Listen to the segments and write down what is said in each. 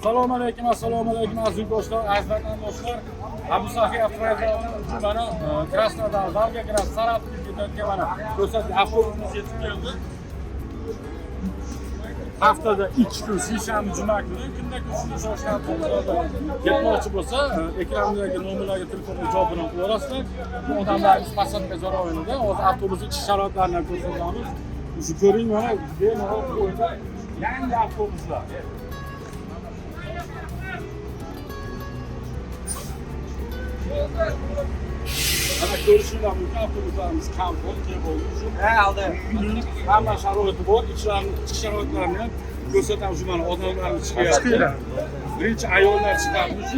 Assalomu alaykum aziz do'stlar, aziz vatandoshlar. Abu Safiy avtomobillardan uchun mana Krasnodar Volgograd Saratov ketayotgan mana ko'rsatgan avtobusimiz yetib keldi. Haftada 2 kun, seshanba, juma kuni kundagi shunday shoshgan to'g'rilarda ketmoqchi bo'lsa, ekrandagi nomerlarga telefonga javob bilan qilaverasizlar. Bu odamlarimiz pasatka jarayonida hozir avtobus ichish sharoitlarini ko'rsatamiz. Shu ko'ring mana bemalol qo'yda yangi avtobuslar. Ana görüşürler bu avtobuslarımız kampon, kebolu, aldı. Hamma sharoiti bor, ichki sharoitlarni ko'rsatamiz. Shu mana odamlarimiz chiqyapti. Birinchi ayollar chiqamiz.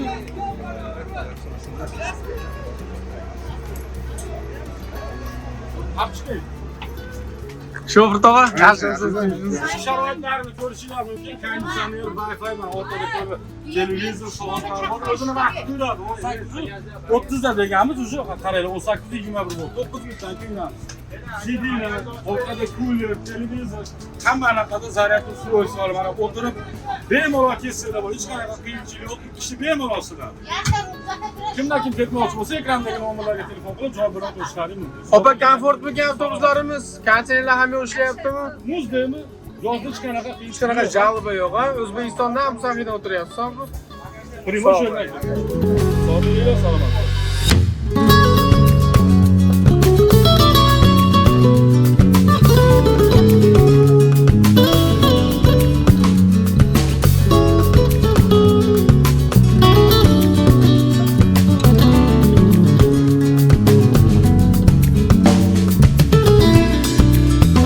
Apchiqing. Shofer tog'a, Ichki sharoitlarni ko'rishinglar mumkin. Konditsioner, Wi-Fi bilan o'rtada televizor, soatlar bor. O'zini vaqti ko'radi. 30 da deganmiz, o'sha qaraylar 18-21 bo'ldi. 9 minutdan keyin CD'lar, orqada cooler, televizor, hammanaqada zaryadli suv solib mana o'tirib bemalol kessanglar bor. Hech qanaqa qiyinchilik yo'q. Ishi bemalol sizlar. Kimdan kim ketmoqchi bo'lsa, ekrandagi nomerlarga telefon qilib javob berib qo'yishlaring mumkin. Opa, komfort bo'lgan avtobuslarimiz, konteynerlar ham ishlayaptimi? Muzdami? Yozda hech qanaqa Hech qanaqa jalbi yo'q, ha? O'zbekistonda ham Safiyda o'tiryapsiz, ha? Primoy jo'naydi. Sog'lik, salomat.